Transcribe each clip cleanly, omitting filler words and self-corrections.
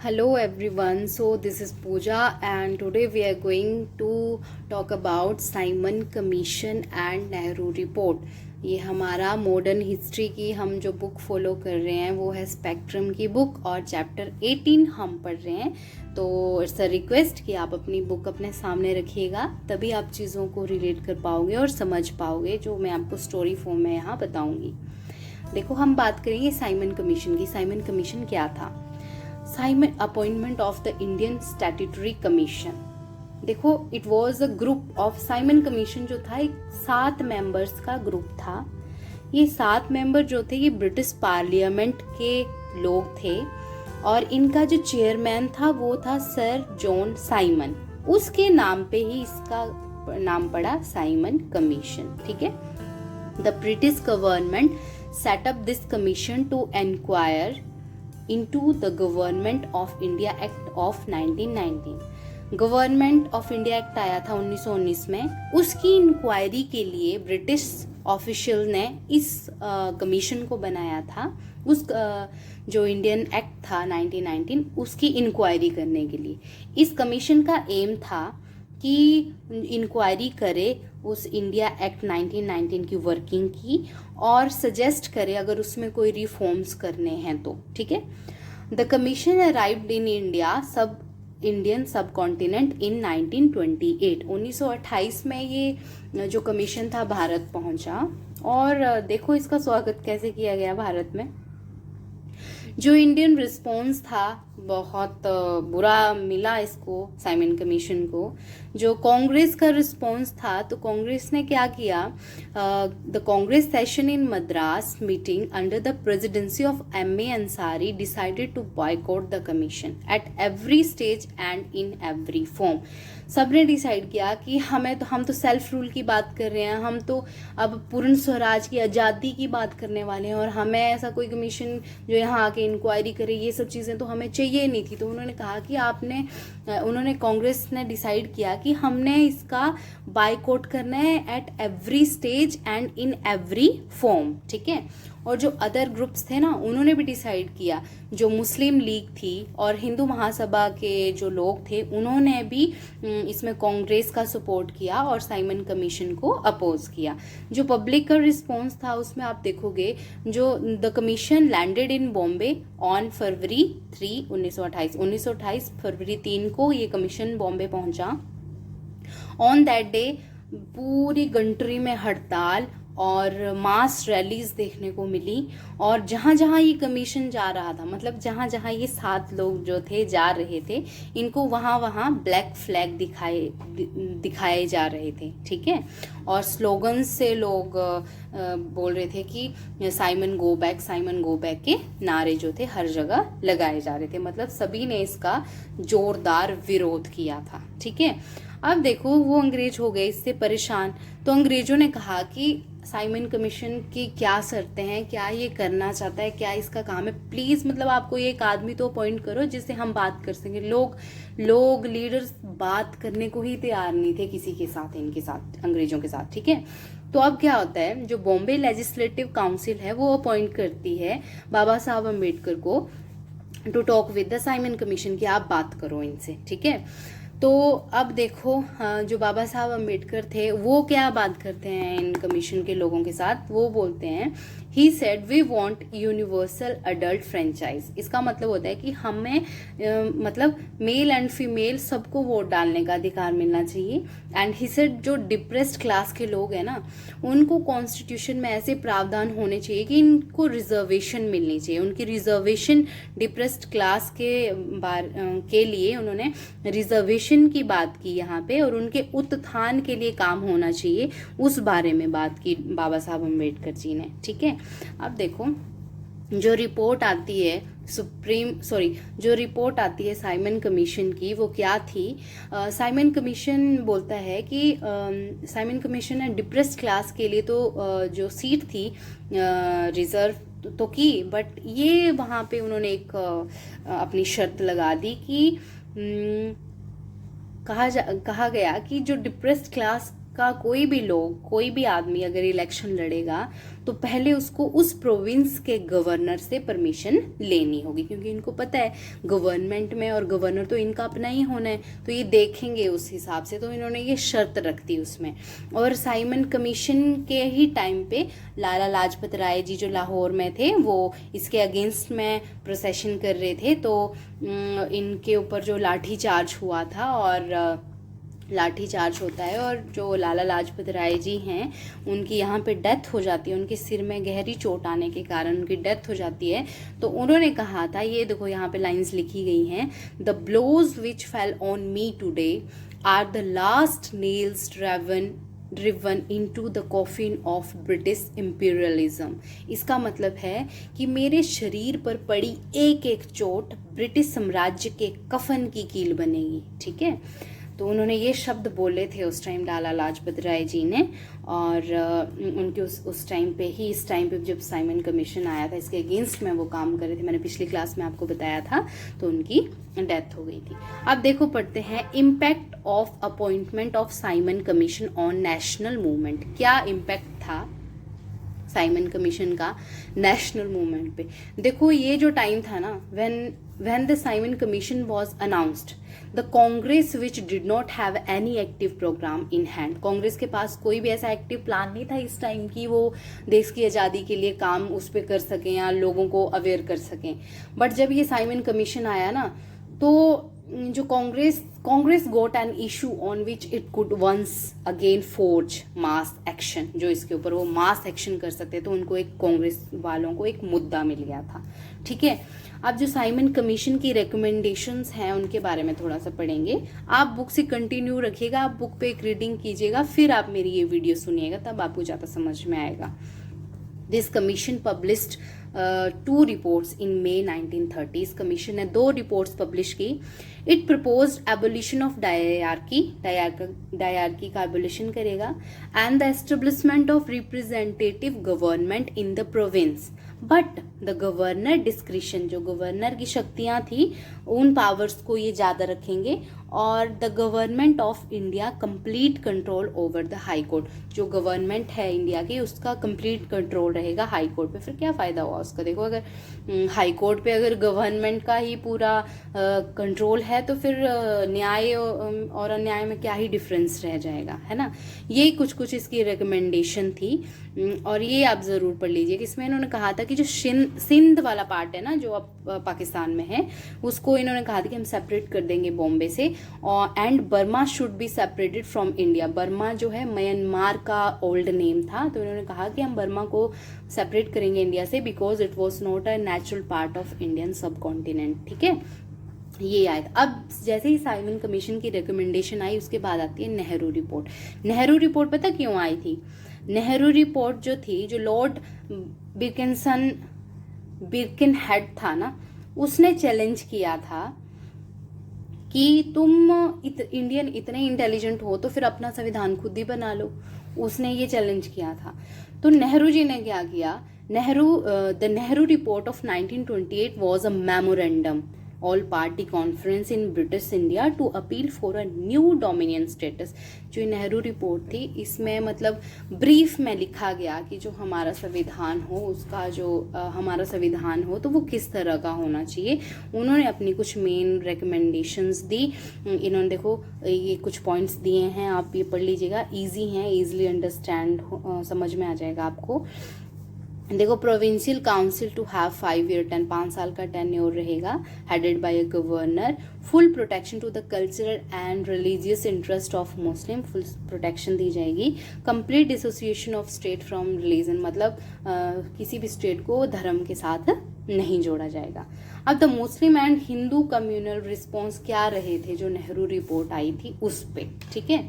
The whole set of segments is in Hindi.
Hello everyone, so this is Pooja and today we are going to talk about Simon Commission and Nehru Report. ये हमारा मॉडर्न हिस्ट्री की हम जो बुक फॉलो कर रहे हैं वो है स्पेक्ट्रम की बुक और चैप्टर 18 हम पढ़ रहे हैं. तो इट्स अ रिक्वेस्ट कि आप अपनी बुक अपने सामने रखिएगा, तभी आप चीज़ों को रिलेट कर पाओगे और समझ पाओगे जो मैं आपको स्टोरी फॉर्म में यहाँ बताऊँगी. देखो, हम बात करेंगे साइमन कमीशन की. साइमन कमीशन क्या था? Simon appointment of the Indian statutory commission. देखो, it was a group of Simon commission जो था एक 7 मेंबर्स का ग्रुप था. ये 7 मेंबर जो थे ये ब्रिटिश पार्लियामेंट के लोग थे और इनका जो चेयरमैन था वो था सर जॉन साइमन. उसके नाम पे ही इसका नाम पड़ा साइमन कमीशन. ठीक है. The British government set up this commission to enquire into the Government of India Act of 1919. Government of India act आया था 1919 में. उसकी इंक्वायरी के लिए ब्रिटिश ऑफिशियल ने इस कमीशन को बनाया था. उस जो इंडियन एक्ट था 1919 उसकी इंक्वायरी करने के लिए. इस कमीशन का एम था कि इंक्वायरी करे उस इंडिया एक्ट 1919 की वर्किंग की और सजेस्ट करे अगर उसमें कोई रिफॉर्म्स करने हैं तो. ठीक है. The commission arrived in Indian सब कॉन्टिनेंट इन 1928. 1928 में ये जो कमीशन था भारत पहुंचा. और देखो इसका स्वागत कैसे किया गया भारत में. जो इंडियन रिस्पॉन्स था बहुत बुरा मिला इसको, साइमन कमीशन को. जो कांग्रेस का रिस्पॉन्स था तो कांग्रेस ने क्या किया, the Congress session in Madras meeting under the presidency of M A. Ansari decided to boycott the commission at every stage and in every form. सबने डिसाइड किया कि हम तो सेल्फ रूल की बात कर रहे हैं, हम तो अब पूर्ण स्वराज की आज़ादी की बात करने वाले हैं और हमें ऐसा कोई कमीशन जो यहाँ आके इंक्वायरी करे ये सब चीज़ें तो हमें चाहिए नहीं थी. तो उन्होंने कहा कि उन्होंने कांग्रेस ने डिसाइड किया कि हमने इसका बायकॉट करना है eight every stage and in every form. ठीक है. और जो अदर ग्रुप्स थे ना उन्होंने भी डिसाइड किया. जो मुस्लिम लीग थी और हिंदू महासभा के जो लोग थे उन्होंने भी इसमें कांग्रेस का सपोर्ट किया और साइमन कमीशन को अपोज किया. जो पब्लिक का रिस्पॉन्स था उसमें आप देखोगे जो the commission landed in Bombay on फरवरी 3, 1928 फरवरी 3 को ये कमीशन बॉम्बे पहुंचा. ऑन दैट डे पूरी कंट्री में हड़ताल और मास रैलीज देखने को मिली. और जहाँ जहाँ ये कमीशन जा रहा था, मतलब जहाँ जहाँ ये 7 लोग जो थे जा रहे थे, इनको वहाँ वहाँ ब्लैक फ्लैग दिखाए जा रहे थे. ठीक है. और स्लोगन्स से लोग बोल रहे थे कि साइमन गो बैक के नारे जो थे हर जगह लगाए जा रहे थे. मतलब सभी ने इसका जोरदार विरोध किया था. ठीक है. अब देखो, वो अंग्रेज हो गए इससे परेशान. तो अंग्रेजों ने कहा कि साइमन कमीशन की क्या शर्तें हैं, क्या ये करना चाहता है, क्या इसका काम है, प्लीज़ मतलब आपको एक आदमी तो अपॉइंट करो जिससे हम बात कर सकें. लोग लीडर्स बात करने को ही तैयार नहीं थे किसी के साथ, इनके साथ, अंग्रेजों के साथ. ठीक है. तो अब क्या होता है, जो बॉम्बे लेजिस्लेटिव काउंसिल है वो अपॉइंट करती है बाबा साहब अम्बेडकर को to talk with the Simon commission, कि आप बात करो इनसे. ठीक है. तो अब देखो, जो बाबा साहब अम्बेडकर थे वो क्या बात करते हैं इन कमीशन के लोगों के साथ. वो बोलते हैं, he said we want universal adult franchise. इसका मतलब होता है कि हमें मतलब मेल एंड फीमेल सबको वोट डालने का अधिकार मिलना चाहिए. एंड ही सेड जो डिप्रेस्ड क्लास के लोग हैं ना उनको कॉन्स्टिट्यूशन में ऐसे प्रावधान होने चाहिए कि इनको रिजर्वेशन मिलनी चाहिए. उनकी रिजर्वेशन डिप्रेस्ड क्लास के लिए उन्होंने रिजर्वेशन की बात की यहाँ पे, और उनके उत्थान के लिए काम होना चाहिए उस बारे में बात की बाबा साहब अम्बेडकर जी ने. ठीक है. अब देखो, जो रिपोर्ट आती है साइमन कमीशन की वो क्या थी. साइमन कमीशन बोलता है कि साइमन कमीशन ने डिप्रेस्ड क्लास के लिए तो जो सीट थी रिजर्व तो की, बट ये वहाँ पे उन्होंने एक अपनी शर्त लगा दी कि कहा गया कि जो डिप्रेस्ड क्लास का कोई भी लोग, कोई भी आदमी अगर इलेक्शन लड़ेगा तो पहले उसको उस प्रोविंस के गवर्नर से परमिशन लेनी होगी, क्योंकि इनको पता है गवर्नमेंट में और गवर्नर तो इनका अपना ही होना है, तो ये देखेंगे उस हिसाब से। तो इन्होंने ये शर्त रख दी उसमें। और साइमन कमीशन के ही टाइम पे लाला लाजपत राय जी जो लाहौर में थे वो इसके अगेंस्ट में प्रोसेशन कर रहे थे, तो इनके ऊपर जो लाठी चार्ज हुआ था, और लाठी चार्ज होता है और जो लाला लाजपत राय जी हैं उनकी यहाँ पे डेथ हो जाती है, उनके सिर में गहरी चोट आने के कारण उनकी डेथ हो जाती है। तो उन्होंने कहा था, ये देखो यहाँ पे लाइंस लिखी गई हैं, the blows which fell on me today are the last nails driven into the coffin of British imperialism। इसका मतलब है कि मेरे शरीर पर पड़ी एक एक चोट ब्रिटिश साम्राज्य के कफन की कील बनेगी। ठीक है, तो उन्होंने ये शब्द बोले थे उस टाइम लाला लाजपत राय जी ने। और उनके उस टाइम पे ही, इस टाइम पे जब साइमन कमीशन आया था इसके अगेंस्ट में वो काम कर रहे थे, मैंने पिछली क्लास में आपको बताया था, तो उनकी डेथ हो गई थी। अब देखो पढ़ते हैं, impact of appointment of Simon commission on national movement. क्या इम्पैक्ट था साइमन कमीशन का नेशनल मूवमेंट पे? देखो ये जो टाइम था ना, when the Simon Commission was announced, the Congress which did not have any active program in hand, Congress के पास कोई भी ऐसा एक्टिव प्लान नहीं था इस टाइम की वो देश की आज़ादी के लिए काम उस पर कर सकें या लोगों को अवेयर कर सकें। बट जब ये साइमन कमीशन आया ना, तो जो Congress got an issue on which it could once again forge mass action, जो इसके ऊपर वो मास एक्शन कर सकते, तो उनको एक कांग्रेस वालों को एक मुद्दा मिल गया था। ठीक है, अब जो साइमन कमीशन की रिकमेंडेशंस हैं उनके बारे में थोड़ा सा पढ़ेंगे। आप बुक से कंटिन्यू रखिएगा, आप बुक पे एक रीडिंग कीजिएगा, फिर आप मेरी ये वीडियो सुनिएगा, तब आपको ज़्यादा समझ में आएगा। This commission published 2 reports in May 1930। इस कमीशन ने 2 रिपोर्ट्स पब्लिश की। It proposed abolition of dyarchy का एबोलिशन करेगा, and the establishment of representative government in the province, but the governor discretion, जो गवर्नर की शक्तियां थी उन पावर्स को ये ज़्यादा रखेंगे, और the government of India complete control over the high court, जो गवर्नमेंट है इंडिया की उसका कंप्लीट कंट्रोल रहेगा हाई कोर्ट पे। फिर क्या फ़ायदा हुआ उसका? देखो, अगर हाई कोर्ट पे अगर गवर्नमेंट का ही पूरा कंट्रोल है तो फिर न्याय और अन्याय में क्या ही डिफरेंस रह जाएगा, है ना। यही कुछ इसकी रिकमेंडेशन थी, और ये आप ज़रूर पढ़ लीजिए कि इसमें इन्होंने कहा था कि जो सिंध वाला पार्ट है ना, जो अब पाकिस्तान में है, उसको इन्होंने कहा था कि हम सेपरेट कर देंगे बॉम्बे से, और and Burma should be separated from India. Burma जो है म्यांमार का ओल्ड नेम था, तो इन्होंने कहा कि हम बर्मा को सेपरेट करेंगे इंडिया से, because it was not a natural part of Indian सब कॉन्टिनेंट। ठीक है, ये आया था। अब जैसे ही साइमन कमीशन की रिकमेंडेशन आई, उसके बाद आती है नेहरू रिपोर्ट। नेहरू रिपोर्ट पता क्यों आई थी? नेहरू रिपोर्ट जो थी, जो लॉर्ड बिर्केनहेड था ना, उसने चैलेंज किया था कि तुम इंडियन इतने इंटेलिजेंट हो तो फिर अपना संविधान खुद ही बना लो। उसने ये चैलेंज किया था। तो नेहरू जी ने क्या किया? The Nehru report of 1928 was a memorandum all party conference in British India to appeal for a new dominion status. जो नेहरू रिपोर्ट थी, इसमें मतलब ब्रीफ में लिखा गया कि जो हमारा संविधान हो, उसका जो हमारा संविधान हो तो वो किस तरह का होना चाहिए। उन्होंने अपनी कुछ मेन रिकमेंडेशंस दी। इन्होंने देखो ये कुछ पॉइंट्स दिए हैं, आप ये पढ़ लीजिएगा, ईजी हैं, ईजिली अंडरस्टैंड समझ में आ जाएगा आपको। देखो, provincial council to have 5 year 5 साल का टेन्योर रहेगा, headed by a governor. Full protection to the cultural and religious interest of Muslim, full protection दी जाएगी। Complete dissociation of state from religion, मतलब किसी भी स्टेट को धर्म के साथ नहीं जोड़ा जाएगा। अब the Muslim and Hindu communal response क्या रहे थे जो नेहरू रिपोर्ट आई थी उस पे। ठीक है,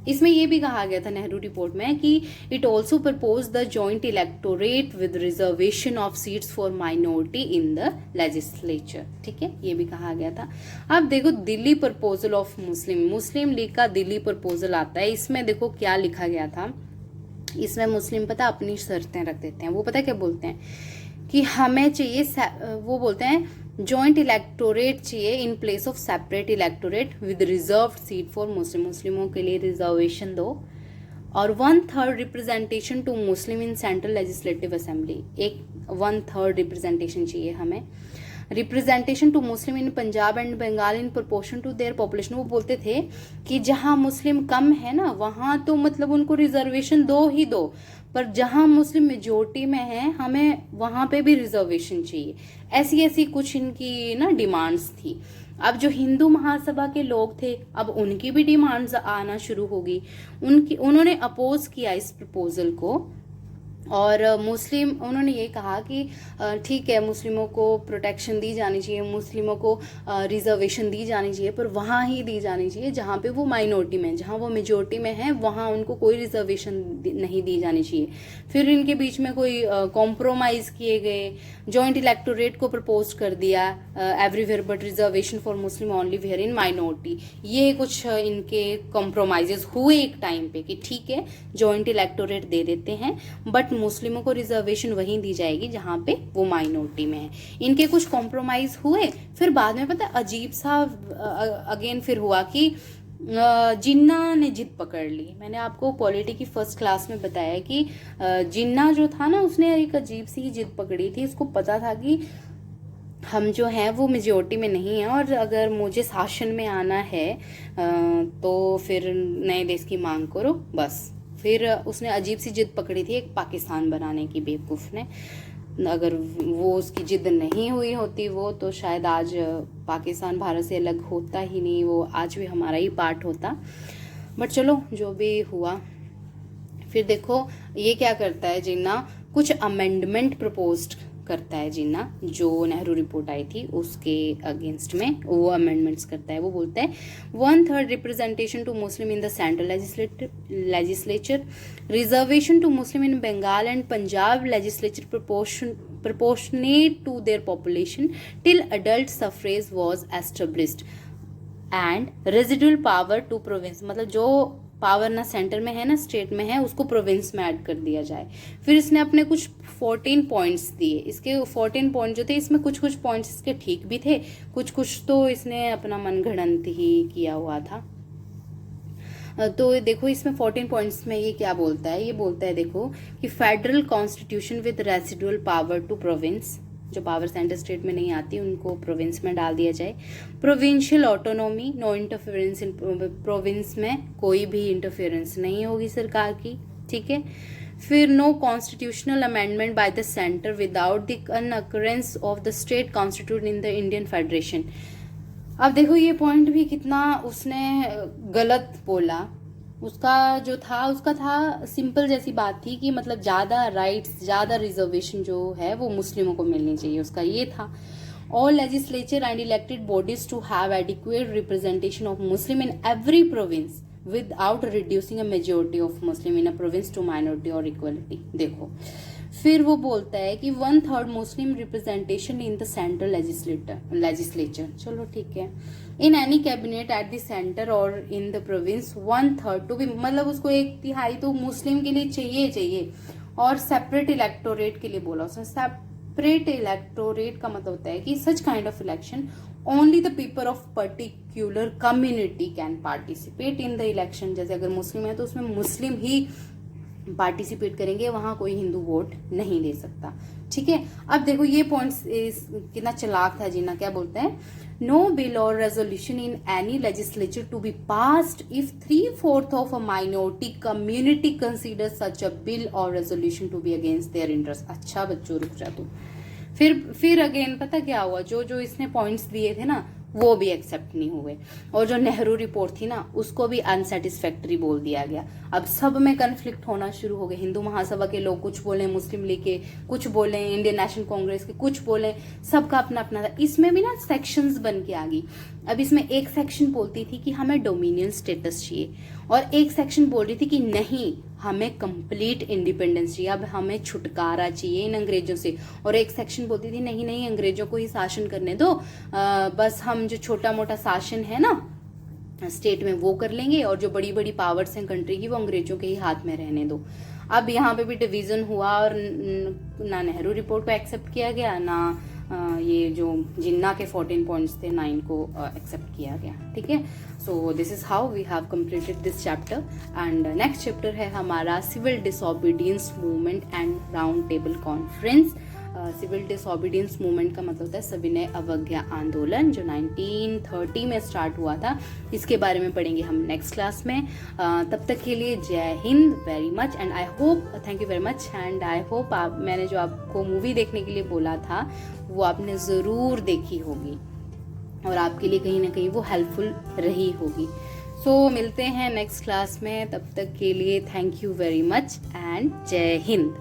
इसमें यह भी कहा गया था नेहरू रिपोर्ट में कि it also propose the joint electorate with reservation of seats for minority in the legislature. ठीक है, ये भी कहा गया था। अब देखो, Delhi proposal of Muslim league का दिल्ली प्रपोजल आता है। इसमें देखो क्या लिखा गया था। इसमें मुस्लिम पता अपनी शर्तें रख देते हैं। वो पता क्या बोलते हैं कि हमें चाहिए, वो बोलते हैं जॉइंट इलेक्टोरेट चाहिए in place of separate electorate with reserved seat for Muslim, मुस्लिमों के लिए रिजर्वेशन दो, और 1/3 representation to Muslim in central legislative assembly, एक 1/3 रिप्रेजेंटेशन चाहिए हमें, representation to Muslim in Punjab and Bengal in proportion to their population. वो बोलते थे कि जहाँ मुस्लिम कम है ना वहाँ तो मतलब उनको रिजर्वेशन दो ही दो, पर जहाँ मुस्लिम मेजोरिटी में है हमें वहाँ पे भी रिजर्वेशन चाहिए। ऐसी ऐसी कुछ इनकी ना डिमांड्स थी। अब जो हिंदू महासभा के लोग थे अब उनकी भी डिमांड्स आना शुरू होगी, उन्होंने अपोज किया इस प्रपोजल को, और मुस्लिम उन्होंने ये कहा कि ठीक है मुस्लिमों को प्रोटेक्शन दी जानी चाहिए, मुस्लिमों को रिजर्वेशन दी जानी चाहिए, पर वहाँ ही दी जानी चाहिए जहाँ पे वो माइनॉरिटी में, जहाँ वो मेजोरिटी में है वहाँ उनको कोई रिजर्वेशन नहीं दी जानी चाहिए। फिर इनके बीच में कोई कॉम्प्रोमाइज़ किए गए, जॉइंट इलेक्टोरेट को प्रपोज कर दिया everywhere but reservation for Muslim only where in minority. ये कुछ इनके कॉम्प्रोमाइजेस हुए एक टाइम पे कि ठीक है जॉइंट इलेक्टोरेट दे देते हैं बट मुस्लिमों को रिजर्वेशन वहीं दी जाएगी जहाँ पे वो माइनॉरिटी में है। इनके कुछ कॉम्प्रोमाइज हुए, फिर बाद में पता अजीब सा अगेन फिर हुआ कि जिन्ना ने जिद पकड़ ली। मैंने आपको पॉलिटी की फर्स्ट क्लास में बताया कि जिन्ना जो था ना उसने एक अजीब सी जिद पकड़ी थी। उसको पता था कि हम जो हैं वो मेजोरिटी में नहीं है और अगर मुझे शासन में आना है तो फिर नए देश की मांग करो बस। फिर उसने अजीब सी जिद पकड़ी थी एक पाकिस्तान बनाने की, बेवकूफ़ ने। अगर वो उसकी जिद नहीं हुई होती वो तो शायद आज पाकिस्तान भारत से अलग होता ही नहीं, वो आज भी हमारा ही पार्ट होता। बट चलो जो भी हुआ। फिर देखो ये क्या करता है जिन्ना, कुछ अमेंडमेंट प्रपोज्ड करता है जिन्ना, जो नेहरू रिपोर्ट आई थी उसके अगेंस्ट में वो अमेंडमेंट्स करता है। वो बोलता है 1/3 representation to Muslim in the central legislature, reservation to Muslim in Bengal and Punjab legislature proportionate to their population till adult suffrage was established and residual power to province, मतलब जो पावर ना सेंटर में है ना स्टेट में है उसको प्रोविंस में ऐड कर दिया जाए। फिर इसने अपने कुछ 14 पॉइंट्स दिए। इसके 14 पॉइंट जो थे इसमें कुछ कुछ पॉइंट्स इसके ठीक भी थे, कुछ कुछ तो इसने अपना मनगढ़ंत ही किया हुआ था। तो देखो इसमें 14 पॉइंट्स में ये क्या बोलता है, ये बोलता है देखो कि federal constitution with residual power to province, जो पावर सेंटर स्टेट में नहीं आती उनको प्रोविंस में डाल दिया जाए। Provincial autonomy, no interference in province में कोई भी इंटरफेरेंस नहीं होगी सरकार की, ठीक है। फिर no constitutional amendment by the centre without the concurrence of the state constitute in the Indian federation. अब देखो ये पॉइंट भी कितना उसने गलत बोला। उसका था सिंपल जैसी बात थी कि मतलब ज़्यादा राइट्स, ज़्यादा रिजर्वेशन जो है वो मुस्लिमों को मिलनी चाहिए, उसका ये था। All legislature and elected bodies to have adequate representation of Muslim in every province without reducing a majority of Muslim in a province to minority और इक्वलिटी। देखो फिर वो बोलता है कि 1/3 Muslim representation in the central legislature, चलो ठीक है, in any cabinet at the centre और इन द प्रोविंस 1/3 टू भी, मतलब उसको 1/3 तो मुस्लिम के लिए चाहिए। और सेपरेट इलेक्टोरेट के लिए बोला उसने। सेपरेट इलेक्टोरेट का मतलब होता है कि such kind of election only the people of particular community can participate in the election. जैसे अगर मुस्लिम है तो उसमें मुस्लिम ही पार्टिसिपेट करेंगे, वहां कोई हिंदू वोट नहीं दे सकता, ठीक है। अब देखो ये पॉइंट्स कितना चालाक था जिन्ना, क्या बोलता है, no bill or resolution in any legislature to be passed if 3/4 of a minority community consider such a bill or resolution to be against their interest. अच्छा बच्चों रुक जा तू। फिर अगेन पता क्या हुआ, जो इसने पॉइंट्स दिए थे ना वो भी एक्सेप्ट नहीं हुए, और जो नेहरू रिपोर्ट थी ना उसको भी अनसेटिस्फैक्टरी बोल दिया गया। अब सब में कन्फ्लिक्ट होना शुरू हो गए। हिंदू महासभा के लोग कुछ बोले, मुस्लिम लीग के कुछ बोले, इंडियन नेशनल कांग्रेस के कुछ बोले, सबका अपना अपना था। इसमें भी ना सेक्शंस बन के आ गई। अब इसमें एक सेक्शन बोलती थी कि हमें डोमिनियन स्टेटस चाहिए, और एक सेक्शन बोल रही थी कि नहीं हमें कंप्लीट इंडिपेंडेंस चाहिए, अब हमें छुटकारा चाहिए इन अंग्रेजों से। और एक सेक्शन बोलती थी नहीं नहीं अंग्रेजों को ही शासन करने दो, बस हम जो छोटा मोटा शासन है ना स्टेट में वो कर लेंगे, और जो बड़ी बड़ी पावर्स हैं कंट्री की वो अंग्रेजों के ही हाथ में रहने दो। अब यहाँ पे भी डिवीज़न हुआ और ना नेहरू रिपोर्ट को एक्सेप्ट किया गया, ना ये जो जिन्ना के 14 पॉइंट्स थे 9 को एक्सेप्ट किया गया। ठीक है, so this is how we have completed this chapter. And next chapter है हमारा civil disobedience movement and round table conference. Civil disobedience movement का मतलब होता है सविनय अवज्ञा आंदोलन, जो 1930 में स्टार्ट हुआ था। इसके बारे में पढ़ेंगे हम नेक्स्ट क्लास में। तब तक के लिए जय Hind very much and I hope, thank you very much and I hope आप, मैंने जो आपको मूवी देखने के लिए बोला था वो आपने ज़रूर देखी होगी और आपके लिए कहीं ना कहीं वो हेल्पफुल रही होगी। सो मिलते हैं नेक्स्ट क्लास में, तब तक के लिए thank you very much and जय हिंद।